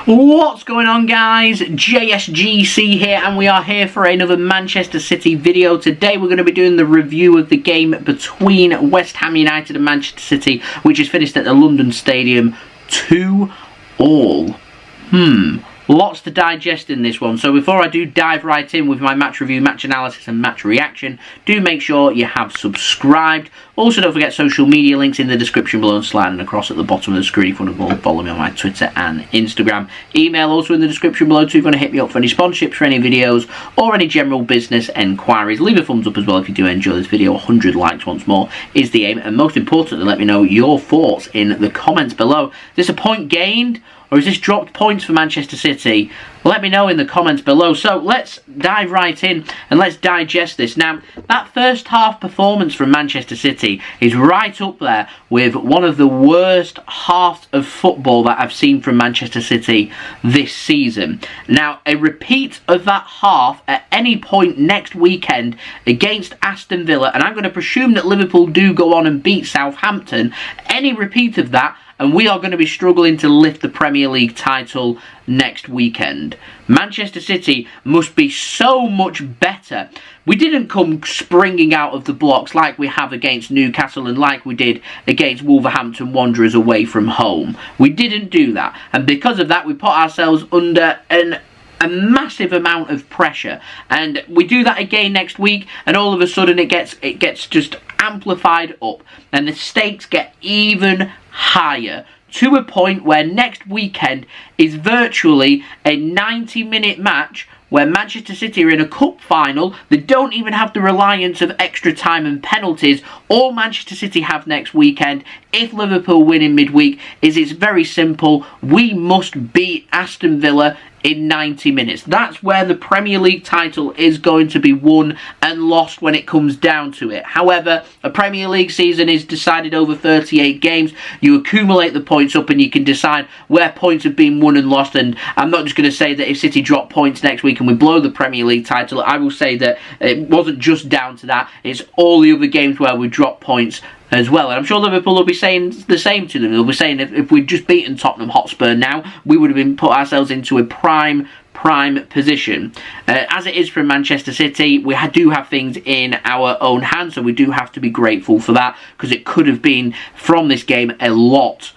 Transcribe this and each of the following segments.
What's going on, guys? JSGC here, and we are here for another Manchester City video. Today we're going to be doing the review of the game between West Ham United and Manchester City, which is finished at the London Stadium 2-2. Lots to digest in this one, so before I do dive right in with my match review, match analysis and match reaction, do make sure you have subscribed. Also, don't forget social media links in the description below and sliding across at the bottom of the screen if you want to follow me on my Twitter and Instagram. Email also in the description below too if you want to hit me up for any sponsorships for any videos or any general business enquiries. Leave a thumbs up as well if you do enjoy this video. 100 likes once more is the aim, and most importantly, let me know your thoughts in the comments below. Is this a point gained, or is this dropped points for Manchester City? Let me know in the comments below. So let's dive right in and let's digest this. Now, that first half performance from Manchester City is right up there with one of the worst halves of football that I've seen from Manchester City this season. Now, a repeat of that half at any point next weekend against Aston Villa, and I'm going to presume that Liverpool do go on and beat Southampton, any repeat of that, and we are going to be struggling to lift the Premier League title next weekend. Manchester City must be so much better. We didn't come springing out of the blocks like we have against Newcastle and like we did against Wolverhampton Wanderers away from home. We didn't do that, and because of that we put ourselves under a massive amount of pressure, and we do that again next week, and all of a sudden it gets just amplified up, and the stakes get even higher, to a point where next weekend is virtually a 90-minute match where Manchester City are in a cup final. They don't even have the reliance of extra time and penalties. All Manchester City have next weekend, if Liverpool win in midweek, is it's very simple. We must beat Aston Villa in 90 minutes. That's where the Premier League title is going to be won and lost when it comes down to it. However, a Premier League season is decided over 38 games. You accumulate the points up and you can decide where points have been won and lost. And I'm not just going to say that if City drop points next week and we blow the Premier League title, I will say that it wasn't just down to that. It's all the other games where we drop points as well, and I'm sure Liverpool will be saying the same to them. They'll be saying if we'd just beaten Tottenham Hotspur now, we would have been put ourselves into a prime position. As it is for Manchester City, we do have things in our own hands, so we do have to be grateful for that, because it could have been from this game a lot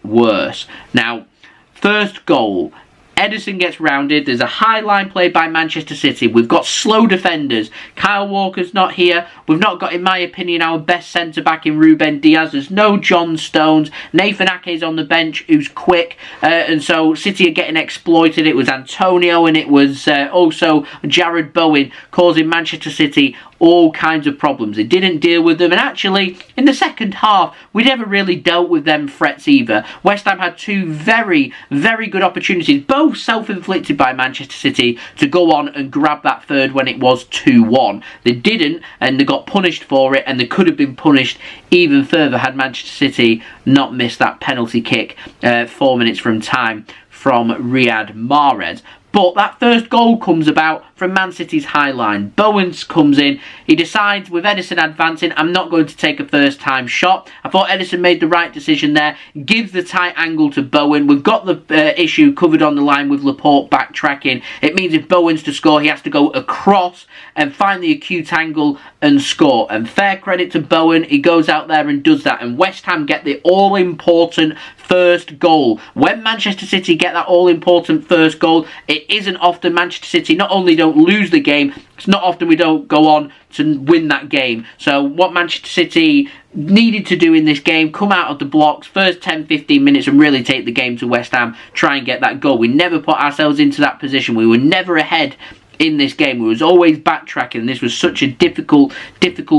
worse. Now, first goal, Ederson gets rounded. There's a high line played by Manchester City. We've got slow defenders. Kyle Walker's not here. We've not got, in my opinion, our best centre-back in Ruben Dias. There's no John Stones. Nathan Ake's on the bench, who's quick. And so City are getting exploited. It was Antonio and it was also Jarrod Bowen causing Manchester City all kinds of problems. They didn't deal with them, and actually in the second half we never really dealt with them threats either. West Ham had two very good opportunities, both self-inflicted by Manchester City, to go on and grab that third when it was 2-1. They didn't, and they got punished for it, and they could have been punished even further had Manchester City not missed that penalty kick 4 minutes from time from Riyad Mahrez. But that first goal comes about from Man City's high line. Bowen comes in. He decides, with Ederson advancing, I'm not going to take a first-time shot. I thought Ederson made the right decision there. Gives the tight angle to Bowen. We've got the issue covered on the line with Laporte backtracking. It means if Bowen's to score, he has to go across and find the acute angle and score. And fair credit to Bowen. He goes out there and does that. And West Ham get the all-important first goal. When Manchester City get that all-important first goal, it isn't often Manchester City not only don't lose the game, it's not often we don't go on to win that game. So what Manchester City needed to do in this game, come out of the blocks first 10-15 minutes and really take the game to West Ham, try and get that goal. We never put ourselves into that position. We were never ahead in this game. We was always backtracking. This was such a difficult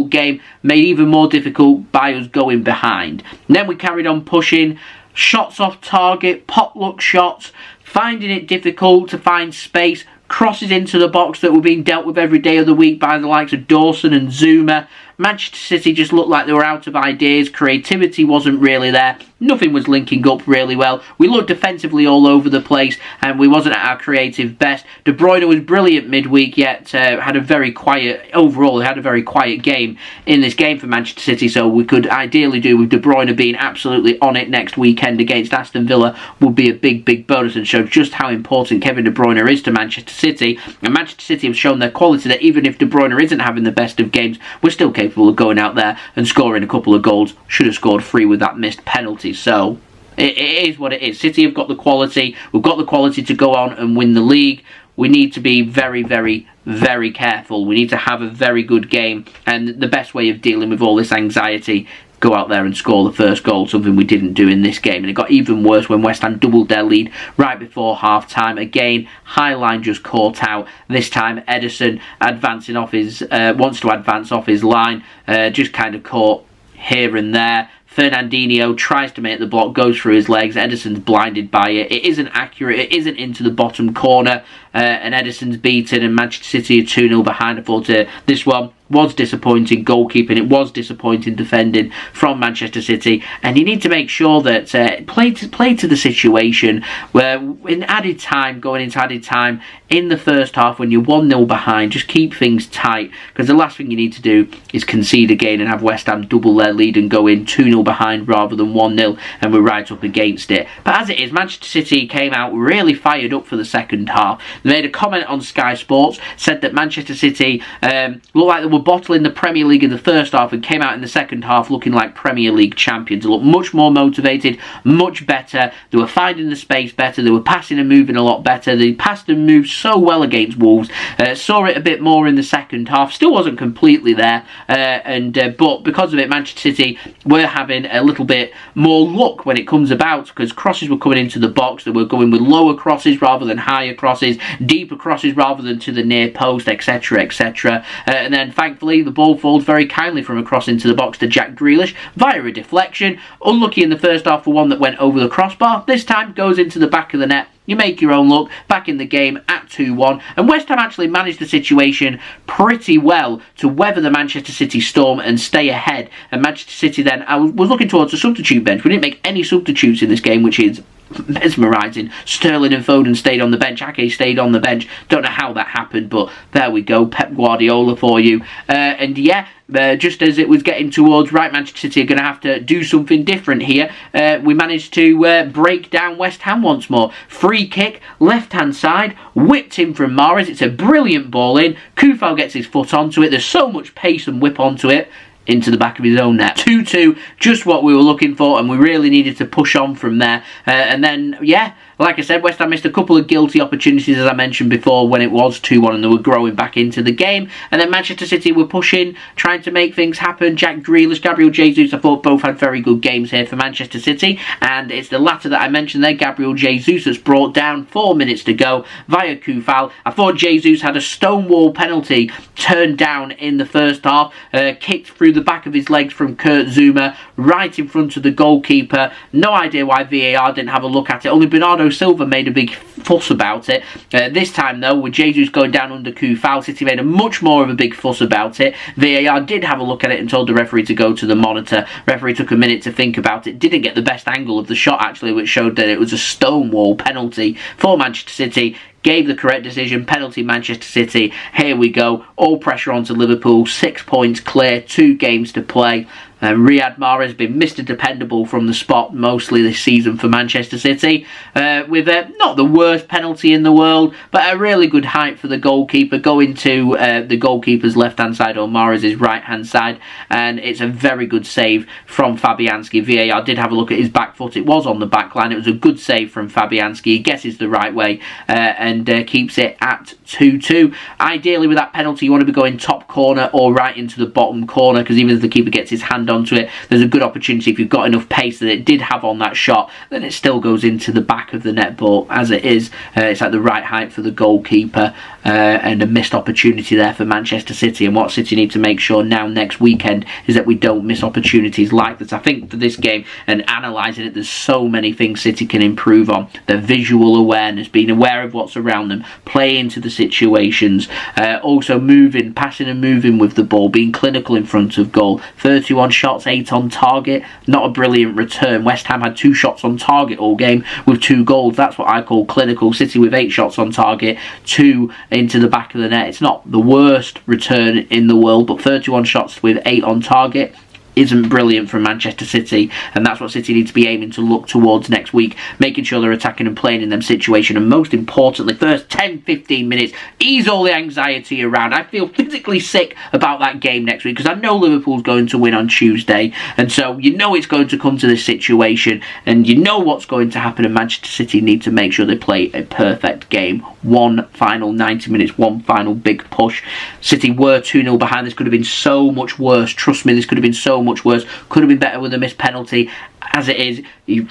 game, made even more difficult by us going behind. And then we carried on pushing, shots off target, potluck shots, finding it difficult to find space, crosses into the box that were being dealt with every day of the week by the likes of Dawson and Zuma, Manchester City just looked like they were out of ideas. Creativity wasn't really there. Nothing was linking up really well. We looked defensively all over the place, and we wasn't at our creative best. De Bruyne was brilliant midweek, yet had a very quiet, overall, had a very quiet game in this game for Manchester City, so we could ideally do with De Bruyne being absolutely on it next weekend against Aston Villa would be a big, big bonus and show just how important Kevin De Bruyne is to Manchester City. And Manchester City have shown their quality that even if De Bruyne isn't having the best of games, we're still capable of going out there and scoring a couple of goals. Should have scored 3 with that missed penalty. So it is what it is. City have got the quality. We've got the quality to go on and win the league. We need to be very, very, very careful. We need to have a very good game. And the best way of dealing with all this anxiety, go out there and score the first goal, something we didn't do in this game. And it got even worse when West Ham doubled their lead right before half-time. Again, High Line just caught out. This time, Ederson advancing off his, wants to advance off his line, just kind of caught here and there. Fernandinho tries to make the block, goes through his legs. Ederson's blinded by it. It isn't accurate. It isn't into the bottom corner. And Ederson's beaten, and Manchester City are 2-0 behind. I thought this one was disappointing goalkeeping. It was disappointing defending from Manchester City. And you need to make sure that play to the situation where in added time, going into added time, in the first half when you're 1-0 behind, just keep things tight. Because the last thing you need to do is concede again and have West Ham double their lead and go in 2-0 behind rather than 1-0, and we're right up against it. But as it is, Manchester City came out really fired up for the second half. They made a comment on Sky Sports, said that Manchester City looked like they were bottling the Premier League in the first half and came out in the second half looking like Premier League champions. They looked much more motivated, much better. They were finding the space better. They were passing and moving a lot better. They passed and moved so well against Wolves. Saw it a bit more in the second half. Still wasn't completely there, but because of it, Manchester City were having a little bit more luck when it comes about, because crosses were coming into the box. They were going with lower crosses rather than higher crosses, deeper crosses rather than to the near post, etc, etc. And then thankfully the ball falls very kindly from a cross into the box to Jack Grealish via a deflection. Unlucky in the first half for one that went over the crossbar. This time goes into the back of the net. You make your own luck, back in the game at 2-1, and West Ham actually managed the situation pretty well to weather the Manchester City storm and stay ahead. And Manchester City then, I was looking towards the substitute bench. We didn't make any substitutes in this game, which is mesmerising. Sterling and Foden stayed on the bench. Ake stayed on the bench. Don't know how that happened, but there we go. Pep Guardiola for you. And yeah, just as it was getting towards, right, Manchester City are going to have to do something different here. We managed to break down West Ham once more. Free kick, left-hand side, whipped in from Mahrez. It's a brilliant ball in. Coufal gets his foot onto it. There's so much pace and whip onto it. Into the back of his own net. 2-2, just what we were looking for, and we really needed to push on from there. And then, yeah, like I said, West Ham missed a couple of guilty opportunities, as I mentioned before, when it was 2-1 and they were growing back into the game. And then Manchester City were pushing, trying to make things happen. Jack Grealish, Gabriel Jesus, I thought both had very good games here for Manchester City. And it's the latter that I mentioned there, Gabriel Jesus, that's brought down 4 minutes to go via Coufal. I thought Jesus had a stonewall penalty turned down in the first half, kicked through the back of his legs from Kurt Zouma, right in front of the goalkeeper. No idea why VAR didn't have a look at it. Only Bernardo Silva made a big fuss about it. This time, though, with Jesus going down under Coufal, City made a much more of a big fuss about it. VAR did have a look at it and told the referee to go to the monitor. Referee took a minute to think about it. Didn't get the best angle of the shot, actually, which showed that it was a stonewall penalty for Manchester City. Gave the correct decision, penalty Manchester City. Here we go, all pressure onto Liverpool, 6 points clear, 2 games to play. Riyad Mahrez has been Mr. Dependable from the spot mostly this season for Manchester City, with not the worst penalty in the world, but a really good height for the goalkeeper, going to the goalkeeper's left-hand side or Mahrez's right-hand side, and it's a very good save from Fabianski. VAR did have a look at his back foot. It was on the back line. It was a good save from Fabianski. He guesses the right way and keeps it at 2-2. Ideally, with that penalty, you want to be going top corner or right into the bottom corner, because even if the keeper gets his hand onto it, there's a good opportunity if you've got enough pace that it did have on that shot, then it still goes into the back of the net. But as it is, it's at the right height for the goalkeeper, and a missed opportunity there for Manchester City. And what City need to make sure now next weekend is that we don't miss opportunities like this. I think for this game, and analysing it, there's so many things City can improve on. Their visual awareness, being aware of what's around them, play into the situations, also moving, passing and moving with the ball, being clinical in front of goal. 31 shots, 8 on target, not a brilliant return. West Ham had 2 shots on target all game with 2 goals. That's what I call clinical. City with 8 shots on target, 2 into the back of the net. It's not the worst return in the world, but 31 shots with 8 on target isn't brilliant from Manchester City, and that's what City need to be aiming to look towards next week, making sure they're attacking and playing in them situation, and most importantly, first 10-15 minutes, ease all the anxiety around. I feel physically sick about that game next week, because I know Liverpool's going to win on Tuesday, and so you know it's going to come to this situation, and you know what's going to happen, and Manchester City need to make sure they play a perfect game. One final 90 minutes, one final big push. City were 2-0 behind. This could have been so much worse. Trust me, this could have been so much worse. Could have been better with a missed penalty. As it is,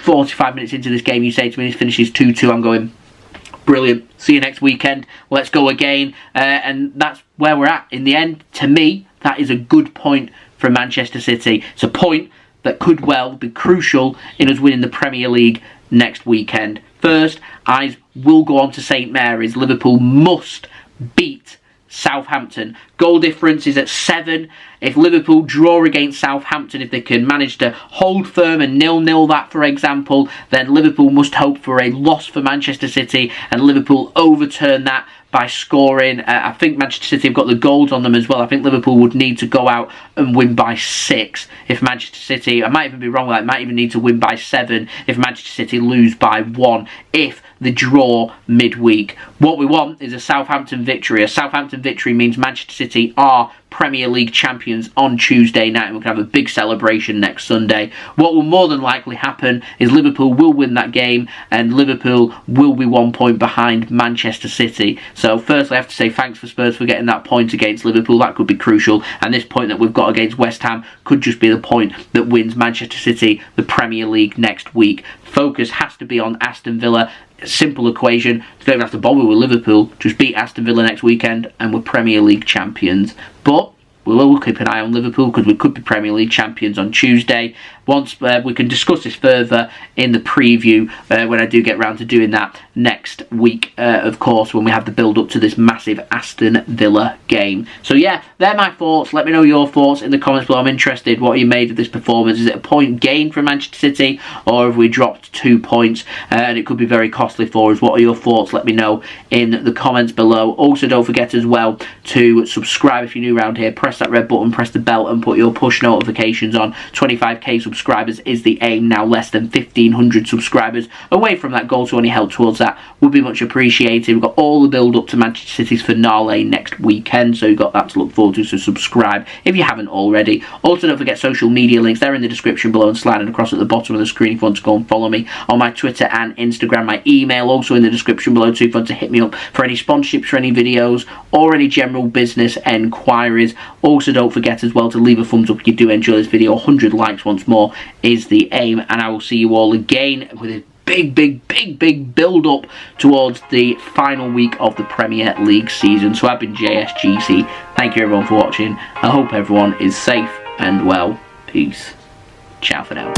45 minutes into this game, you say to me this finishes 2-2. I'm going, brilliant. See you next weekend. Let's go again. And that's where we're at. In the end, to me, that is a good point for Manchester City. It's a point that could well be crucial in us winning the Premier League next weekend. First, eyes will go on to St Mary's. Liverpool must beat Southampton. Goal difference is at 7. If Liverpool draw against Southampton, if they can manage to hold firm and 0-0 that, for example, then Liverpool must hope for a loss for Manchester City, and Liverpool overturn that by scoring. I think Manchester City have got the goals on them as well. I think Liverpool would need to go out and win by 6 if Manchester City, I might even be wrong with that, might even need to win by 7 if Manchester City lose by 1 if the draw midweek. What we want is a Southampton victory. A Southampton victory means Manchester City are Premier League champions on Tuesday night, and we can have a big celebration next Sunday. What will more than likely happen is Liverpool will win that game, and Liverpool will be 1 point behind Manchester City. So firstly, I have to say thanks for Spurs for getting that point against Liverpool. That could be crucial, and this point that we've got against West Ham could just be the point that wins Manchester City the Premier League next week. Focus has to be on Aston Villa. Simple equation. You don't even have to bother with Liverpool. Just beat Aston Villa next weekend and we're Premier League champions. But we will keep an eye on Liverpool, because we could be Premier League champions on Tuesday. Once we can discuss this further in the preview when I do get round to doing that next week, of course, when we have the build up to this massive Aston Villa game. So yeah, they're my thoughts. Let me know your thoughts in the comments below. I'm interested. What are you made of this performance? Is it a point gain for Manchester City, or have we dropped 2 points and it could be very costly for us? What are your thoughts? Let me know in the comments below. Also, don't forget as well to subscribe if you're new around here. Press that red button, press the bell, and put your push notifications on. 25k subscribers is the aim now. Less than 1,500 subscribers away from that goal, so any help towards that would be much appreciated. We've got all the build up to Manchester City's finale next weekend, so you've got that to look forward to, so subscribe if you haven't already. Also, don't forget social media links, they're in the description below and sliding across at the bottom of the screen if you want to go and follow me on my Twitter and Instagram. My email also in the description below too if you want to hit me up for any sponsorships for any videos or any general business enquiries. Also, don't forget as well to leave a thumbs up if you do enjoy this video. 100 likes once more is the aim, and I will see you all again with a big build up towards the final week of the Premier League season. So I've been JSGC. Thank you everyone for watching. I hope everyone is safe and well. Peace. Ciao for now.